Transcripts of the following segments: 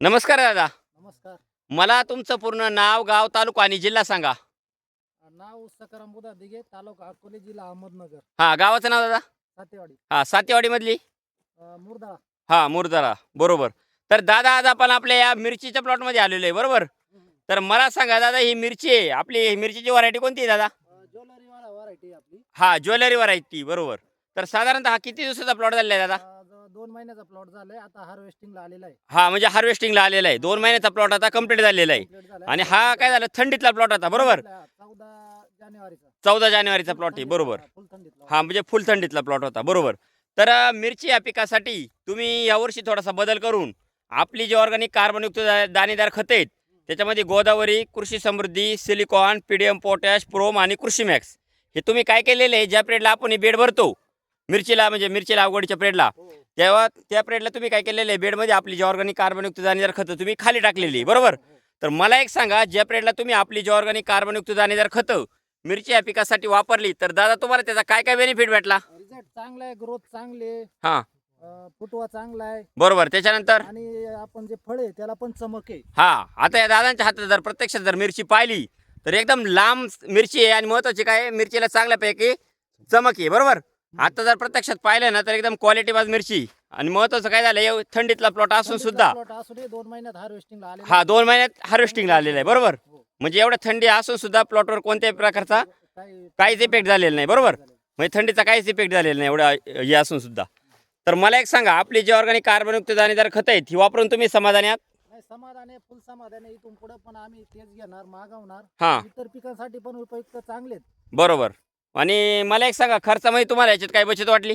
नमस्कार दादा. नमस्कार. मला तुमचं पूर्ण नाव, गाव, तालुका आणि जिल्हा सांगा. नाव सकाराम बुधा दिघे, तालुका अकोले, जिल्हा अहमदनगर, हां, गावाचं नाव दादा? सातेवाडी, हां, सातेवाडीमधली? मुरदाळा. हां, मुरदारा. बरोबर. तर दादा आज आपण आपल्या या मिरचीच्या प्लॉटमध्ये आलेलो आहे, बरोबर? तर मला सांगा दादा, ही मिरची आहे, आपली ही मिरचीची व्हरायटी कोणती आहे दादा? ज्वेलरीवाला व्हरायटी आपली. हां, ज्वेलरी व्हरायटी. बरोबर. तर साधारणतः हा किती दिवसाचा प्लॉट झालेला आहे दादा? 2 महिन्याचा प्लॉट झालाय, आता हार्वेस्टिंगला आलेला आहे. हां, म्हणजे हार्वेस्टिंगला आलेला आहे. 2 महिन्याचा प्लॉट आता कंप्लीट झालेला आहे. Complete झालाय. आणि हा काय झाला, थंडीतला प्लॉट होता, बरोबर? 14 जानेवारीचा. 14 जानेवारीचा प्लॉट आहे, बरोबर. फुल थंडीतला. हां, म्हणजे फुल थंडीतला प्लॉट होता, बरोबर. तर मिरची या पिकासाठी तुम्ही यावर्षी थोडासा बदल करून आपली जी ऑर्गॅनिक कार्बनयुक्त दाणेदार खतं आहेत, त्याच्यामध्ये गोदावरी, कृषी समृद्धी, सिलिकॉन, पीडीएम पोटॅश, प्रोम आणि कृषी मॅक्स हे तुम्ही काय केलेलं आहे, ज्या पिरियडला आपण हे बेड भरतो मिरचीला, म्हणजे मिरची लागवडीच्या पिरियडला, हो. तेव्हा त्या पिरियडला तुम्ही काय केलेलं आहे, बेडमध्ये आपली जी ऑर्गॅनिक कार्बनयुक्त दाणेदार खतं तुम्ही खाली टाकलेली आहे, बरोबर. हो. तर मला एक सांगा, ज्या पिरियडला तुम्ही आपली जी ऑर्गॅनिक कार्बनयुक्त दाणेदार खतं मिरची या पिकासाठी वापरली, तर दादा तुम्हाला त्याचा काय काय बेनिफिट भेटला? रिझल्ट चांगला आहे, ग्रोथ चांगली आहे, हां, फुटवा चांगला आहे बरोबर. त्याच्यानंतर आणि आपण जे फळ आहे त्याला पण चमक आहे. हां, आता या दादांच्या हातात जर प्रत्यक्षात जर मिरची पाहिली तर एकदम लांब मिरची आहे आणि महत्त्वाची काय आहे, मिरचीला चांगल्यापैकी चमक आहे, बरोबर. आता जर प्रत्यक्षात पाहिलं ना तर एकदम क्वालिटी बाज मिरची. आणि महत्त्वाचं काय झालं, थंडीतला प्लॉट असून सुद्धा प्लॉट असू दे, 2 महिन्यात हार्वेस्टिंगला आलेला हा 2 महिन्यात हार्वेस्टिंगला आलेला आहे, बरोबर. हो. म्हणजे एवढ्या थंडी असून सुद्धा प्लॉटवर कोणत्याही प्रकारचा काहीच इफेक्ट झालेला नाही, बरोबर. म्हणजे थंडीचा काहीच इफेक्ट झालेला नाही एवढा हे असून सुद्धा. तर मला एक सांगा, आपली जी ऑर्गॅनिक कार्बनयुक्त दाणेदार खतं आहेत ही वापरून तुम्ही समाधानी आहात? नाही, समाधान आहे, फुल समाधान आहे. इथून पुढे पण आम्ही तेच घेणार, मागवणार. हां, इतर पिकांसाठी पण उपयुक्त चांगले आहेत. बरोबर. आणि मला एक सांगा, खर्चामध्ये तुम्हाला याच्यात काय बचत वाटली?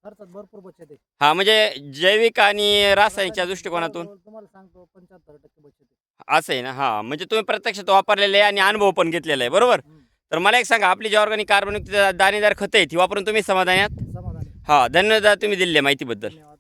खर्चात भरपूर बचत आहे. हां, म्हणजे जैविक आणि रासायनिकच्या दृष्टिकोनातून जवळजवळ तुम्हाला सांगतो 75% बचत आहे. असं आहे ना. हां, म्हणजे तुम्ही प्रत्यक्षात वापरलेलं आहे आणि अनुभव पण घेतलेला आहे, बरोबर. तर मला एक सांगा, आपली जी ऑर्गॅनिक कार्बनयुक्त दाणेदार खतं आहेत ही वापरून तुम्ही समाधानी आहात? समाधान आहे. हां, धन्यवाद तुम्ही दिलेल्या माहितीबद्दल. धन्यवाद.